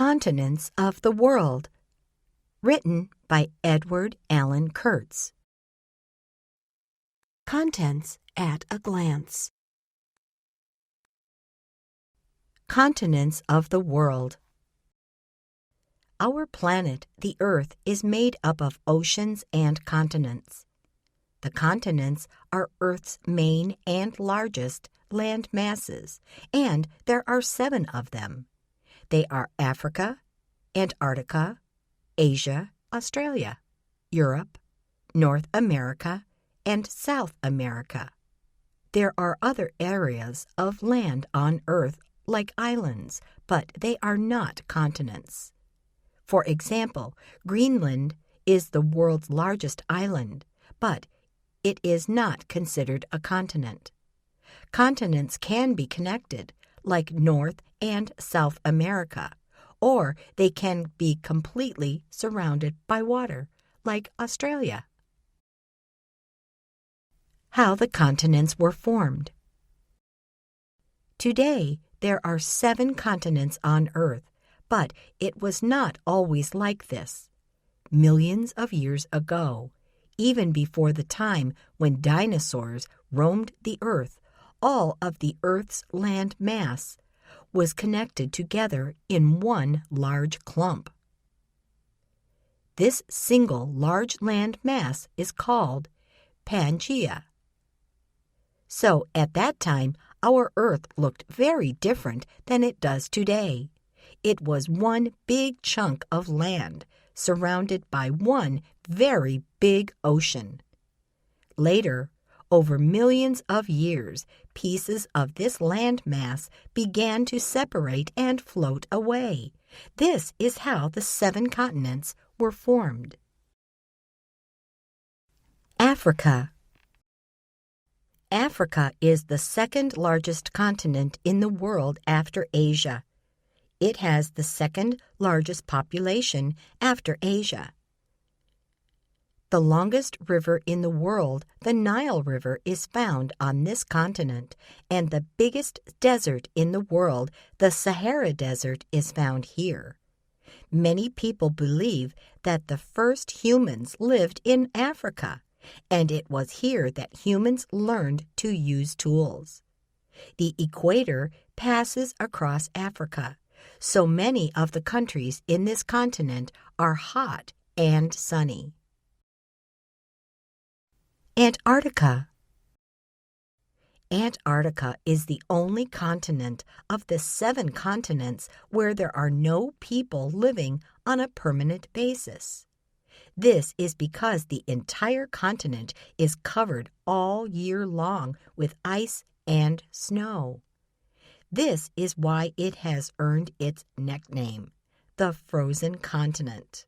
Continents of the World, written by Edward Allen Kurtz. Contents at a glance. Continents of the world. Our planet, the Earth, is made up of oceans and continents. The continents are Earth's main and largest land masses, and there are 7 of them. They are Africa, Antarctica, Asia, Australia, Europe, North America, and South America. There are other areas of land on Earth like islands, but they are not continents. For example, Greenland is the world's largest island, but it is not considered a continent. Continents can be connected, like North and South America, or they can be completely surrounded by water, like Australia. How the continents were formed. Today, there are 7 continents on Earth, but it was not always like this. Millions of years ago, even before the time when dinosaurs roamed the Earth, all of the Earth's land mass was connected together in one large clump. This single large land mass is called Pangaea. So at that time, our Earth looked very different than it does today. It was one big chunk of land surrounded by one very big ocean. Later, over millions of years, pieces of this land mass began to separate and float away. This is how the 7 continents were formed. Africa. Africa is the second largest continent in the world after Asia. It has the second largest population after Asia. The longest river in the world, the Nile River, is found on this continent, and the biggest desert in the world, the Sahara Desert, is found here. Many people believe that the first humans lived in Africa, and it was here that humans learned to use tools. The equator passes across Africa, so many of the countries in this continent are hot and sunny. Antarctica. Antarctica is the only continent of the 7 continents where there are no people living on a permanent basis. This is because the entire continent is covered all year long with ice and snow. This is why it has earned its nickname, the frozen continent.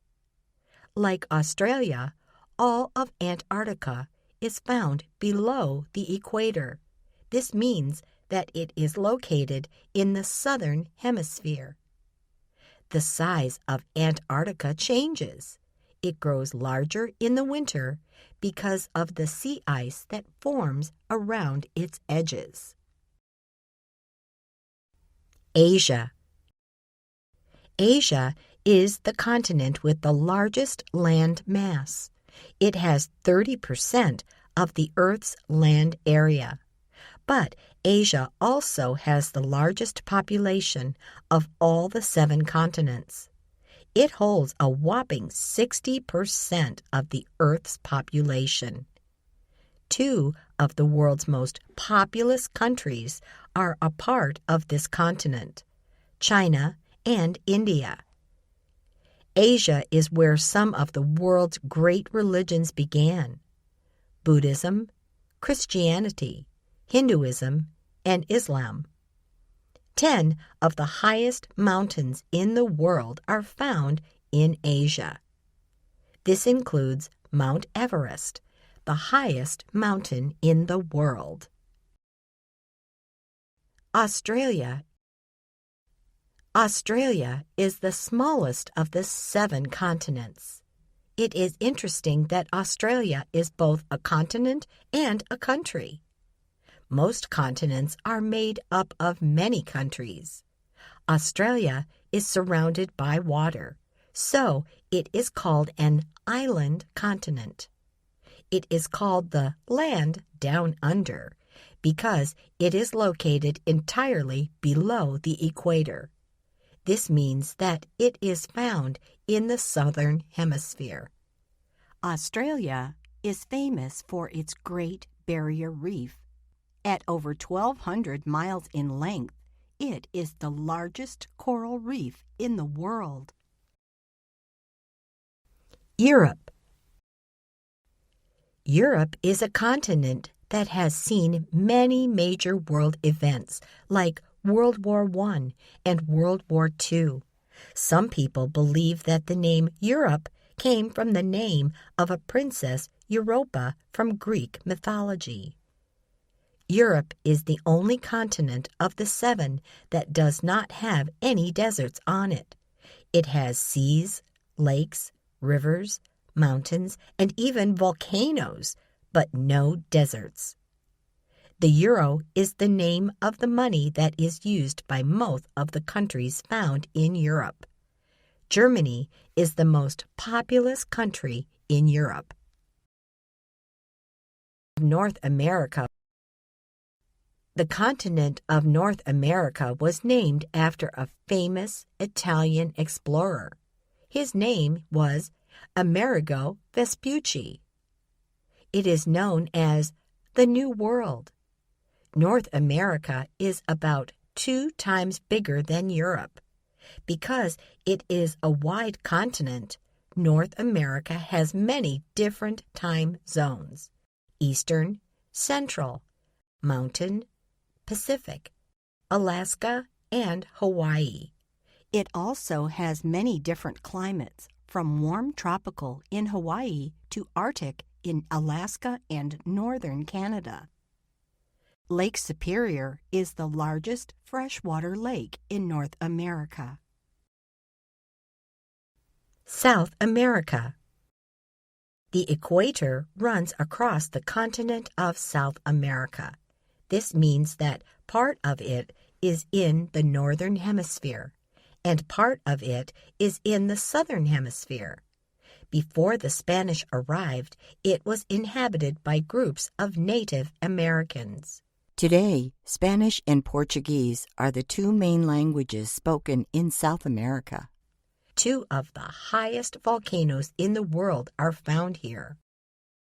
Like Australia, all of Antarctica is found below the equator. This means that it is located in the southern hemisphere. The size of Antarctica changes. It grows larger in the winter because of the sea ice that forms around its edges. Asia. Asia is the continent with the largest land mass. It has 30% of the Earth's land area. But Asia also has the largest population of all the 7 continents. It holds a whopping 60% of the Earth's population. 2 of the world's most populous countries are a part of this continent, China and India. Asia is where some of the world's great religions began: Buddhism, Christianity, Hinduism, and Islam. 10 of the highest mountains in the world are found in Asia. This includes Mount Everest, the highest mountain in the world. Australia. Australia is the smallest of the 7 continents. It is interesting that Australia is both a continent and a country. Most continents are made up of many countries. Australia is surrounded by water, so it is called an island continent. It is called the land down under because it is located entirely below the equator. This means that it is found in the southern hemisphere. Australia is famous for its Great Barrier Reef. At over 1,200 miles in length, it is the largest coral reef in the world. Europe. Europe is a continent that has seen many major world events like World War I and World War II. Some people believe that the name Europe came from the name of a princess Europa from Greek mythology. Europe is the only continent of the 7 that does not have any deserts on it. It has seas, lakes, rivers, mountains, and even volcanoes, but no deserts. The euro is the name of the money that is used by most of the countries found in Europe. Germany is the most populous country in Europe. North America. The continent of North America was named after a famous Italian explorer. His name was Amerigo Vespucci. It is known as the New World. North America is about 2 times bigger than Europe. Because it is a wide continent, North America has many different time zones: Eastern, Central, Mountain, Pacific, Alaska, and Hawaii. It also has many different climates, from warm tropical in Hawaii to Arctic in Alaska and northern Canada. Lake Superior is the largest freshwater lake in North America. South America. The equator runs across the continent of South America. This means that part of it is in the northern hemisphere, and part of it is in the southern hemisphere. Before the Spanish arrived, it was inhabited by groups of Native Americans. Today, Spanish and Portuguese are the 2 main languages spoken in South America. 2 of the highest volcanoes in the world are found here: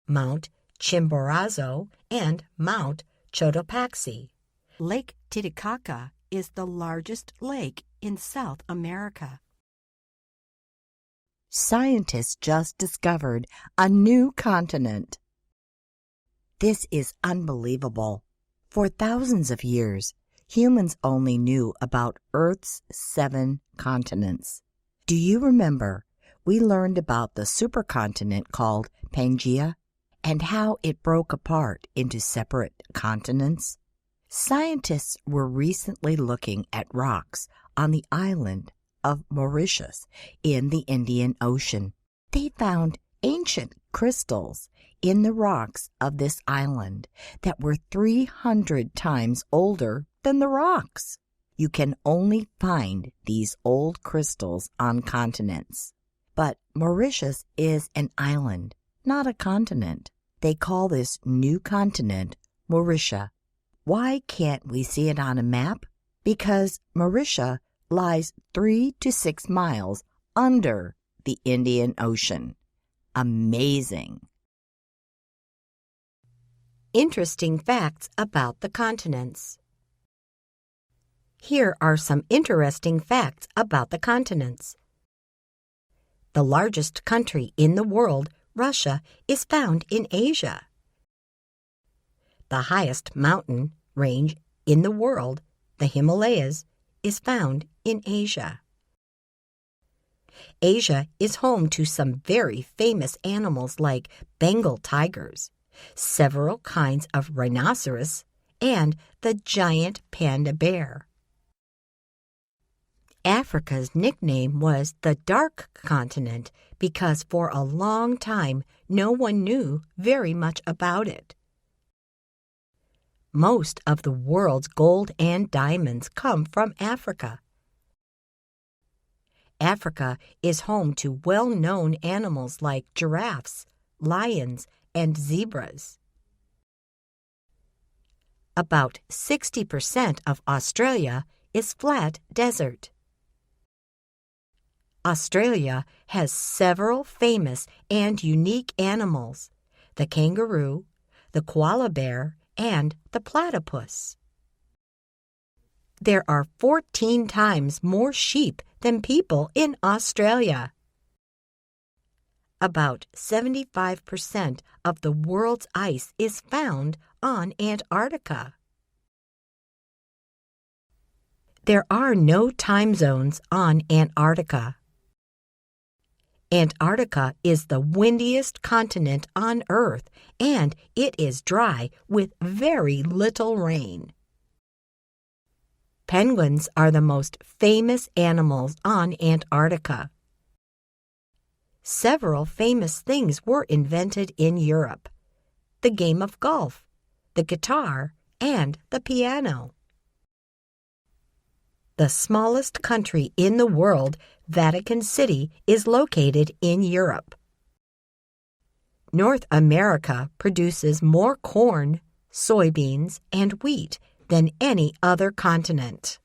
Mount Chimborazo and Mount Cotopaxi. Lake Titicaca is the largest lake in South America. Scientists just discovered a new continent. This is unbelievable. For thousands of years, humans only knew about Earth's 7 continents. Do you remember we learned about the supercontinent called Pangaea and how it broke apart into separate continents? Scientists were recently looking at rocks on the island of Mauritius in the Indian Ocean. They found ancient crystals in the rocks of this island that were 300 times older than the rocks. You can only find these old crystals on continents. But Mauritius is an island, not a continent. They call this new continent Mauritia. Why can't we see it on a map? Because Mauritia lies 3 to 6 miles under the Indian Ocean. Amazing. Interesting facts about the continents. Here are some interesting facts about the continents. The largest country in the world, Russia, is found in Asia. The highest mountain range in the world, the Himalayas, is found in Asia. Asia is home to some very famous animals like Bengal tigers, several kinds of rhinoceros, and the giant panda bear. Africa's nickname was the Dark Continent because for a long time no one knew very much about it. Most of the world's gold and diamonds come from Africa. Africa is home to well-known animals like giraffes, lions, and zebras. About 60% of Australia is flat desert. Australia has several famous and unique animals: the kangaroo, the koala bear, and the platypus. There are 14 times more sheep than people in Australia. About 75% of the world's ice is found on Antarctica. There are no time zones on Antarctica. Antarctica is the windiest continent on Earth, and it is dry with very little rain. Penguins are the most famous animals on Antarctica. Several famous things were invented in Europe: the game of golf, the guitar, and the piano. The smallest country in the world, Vatican City, is located in Europe. North America produces more corn, soybeans, and wheat than any other continent.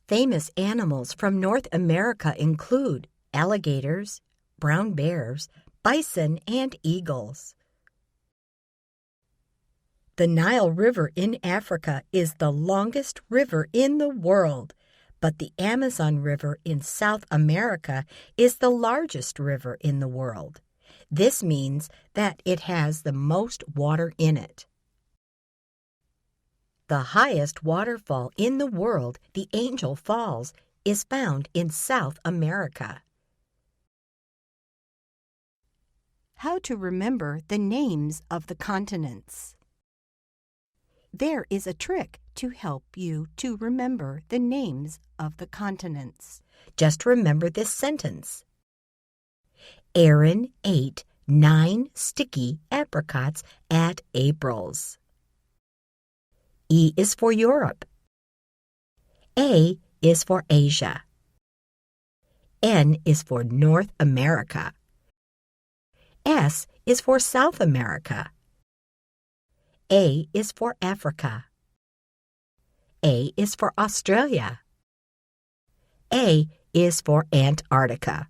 Famous animals from North America include alligators, brown bears, bison, and eagles. The Nile River in Africa is the longest river in the world, but the Amazon River in South America is the largest river in the world. This means that it has the most water in it. The highest waterfall in the world, the Angel Falls, is found in South America. How to remember the names of the continents. There is a trick to help you to remember the names of the continents. Just remember this sentence. Aaron ate 9 sticky apricots at April's. E is for Europe. A is for Asia. N is for North America. S is for South America. A is for Africa. A is for Australia. A is for Antarctica.